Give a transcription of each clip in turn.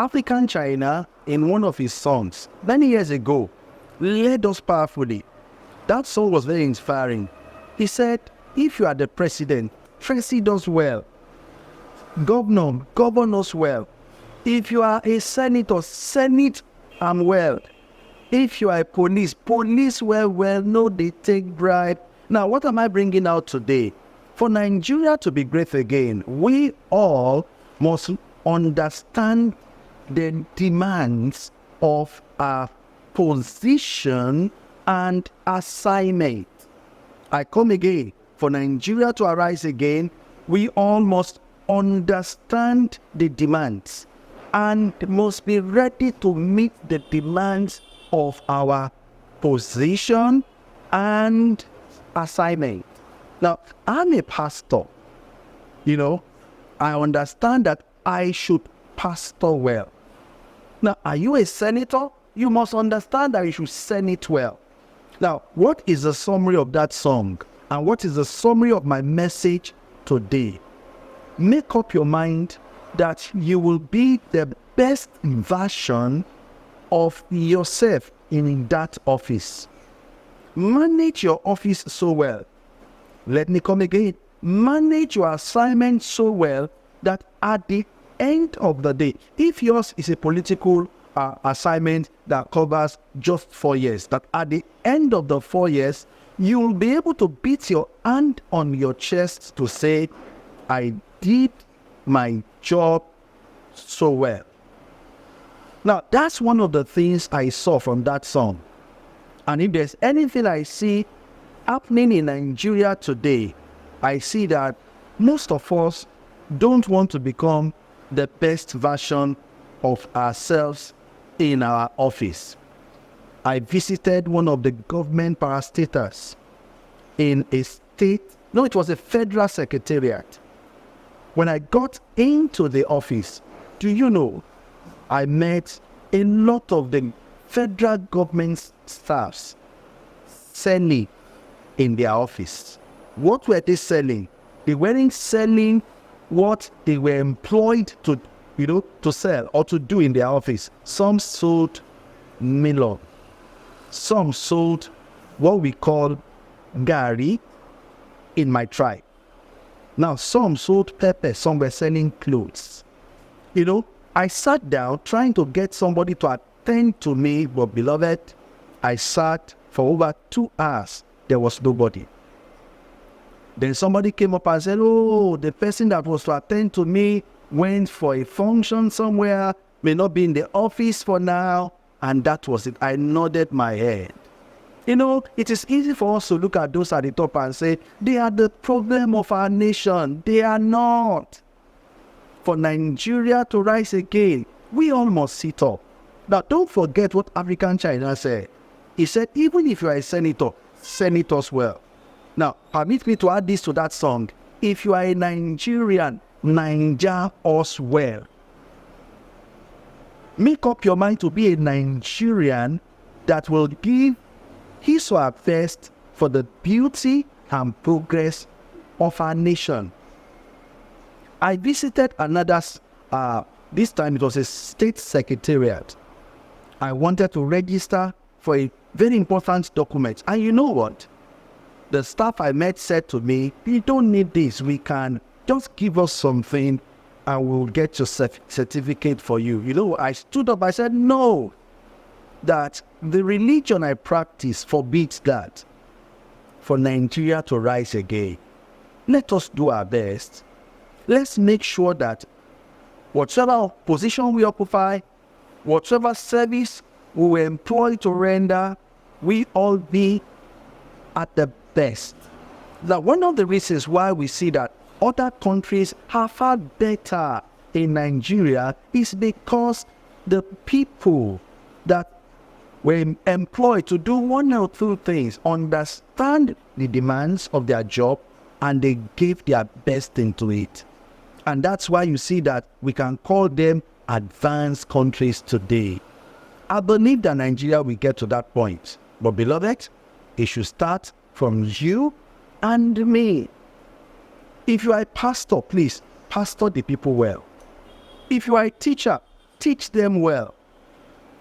African China, in one of his songs, many years ago, led us powerfully. That song was very inspiring. He said, if you are the president, treat us well. Governor, govern us well. If you are a senator, senate well. If you are a police, police well, no, they take bribe. Now, what am I bringing out today? For Nigeria to be great again, we all must understand the demands of our position and assignment. I come again. For Nigeria to arise again, we all must understand the demands and must be ready to meet the demands of our position and assignment. Now, I'm a pastor. I understand that I should pastor well. Now, are you a senator? You must understand that you should senate well. Now, what is the summary of that song? And what is the summary of my message today? Make up your mind that you will be the best version of yourself in that office. Manage your office so well. Let me come again. Manage your assignment so well that at the end of the day, if yours is a political assignment that covers just 4 years, that at the end of the 4 years, you will be able to beat your hand on your chest to say, I did my job so well. Now, that's one of the things I saw from that song. And if there's anything I see happening in Nigeria today, I see that most of us don't want to become the best version of ourselves in our office. I visited one of the government parastatals in a state, no, it was a federal secretariat. When I got into the office, do you know, I met a lot of the federal government staffs selling in their office. What were they selling? They weren't selling what they were employed to, to sell or to do in their office. Some sold melon. Some sold what we call gari in my tribe. Now, some sold pepper. Some were selling clothes. I sat down trying to get somebody to attend to me, but beloved, I sat for over 2 hours. There was nobody. Then somebody came up and said, oh, the person that was to attend to me went for a function somewhere, may not be in the office for now. And that was it. I nodded my head. It is easy for us to look at those at the top and say, they are the problem of our nation. They are not. For Nigeria to rise again, we all must sit up. Now, don't forget what African China said. He said, even if you are a senator, senate us well. Now, permit me to add this to that song. If you are a Nigerian, Niger us well. Make up your mind to be a Nigerian that will give his or her best for the beauty and progress of our nation. I visited another, this time it was a state secretariat. I wanted to register for a very important document. And you know what? The staff I met said to me, you don't need this. We can just give us something and we'll get your certificate for you. I stood up, I said, no, that the religion I practice forbids that. For Nigeria to rise again, let us do our best. Let's make sure that whatever position we occupy, whatever service we were employed to render, we all be at the best. Now, one of the reasons why we see that other countries are far better in Nigeria is because the people that were employed to do one or two things understand the demands of their job and they gave their best into it. And that's why you see that we can call them advanced countries today. I believe that Nigeria will get to that point. But beloved, it should start from you and me. If you are a pastor, please pastor the people well. If you are a teacher, teach them well.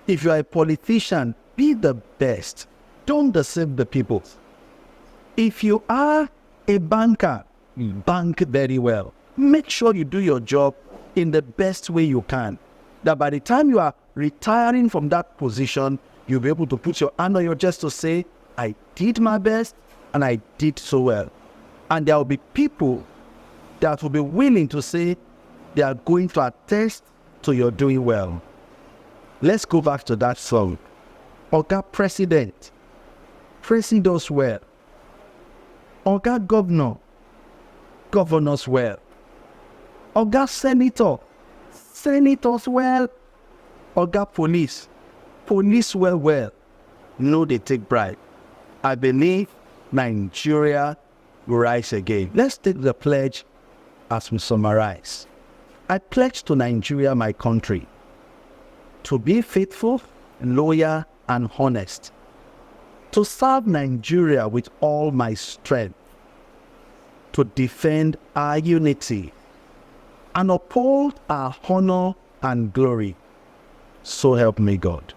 If you are a politician, be the best. Don't deceive the people. If you are a banker, bank very well. Make sure you do your job in the best way you can. That by the time you are retiring from that position, you'll be able to put your hand on your chest to say, I did my best and I did so well. And there will be people that will be willing to say they are going to attest to your doing well. Let's go back to that song. Oga President, praising us well. Oga Governor, govern us well. Oga Senator, senators well. Oga Police, police well. No, they take bribe. I believe Nigeria will rise again. Let's take the pledge as we summarize. I pledge to Nigeria, my country, to be faithful, loyal, and honest, to serve Nigeria with all my strength, to defend our unity, and uphold our honor and glory. So help me God.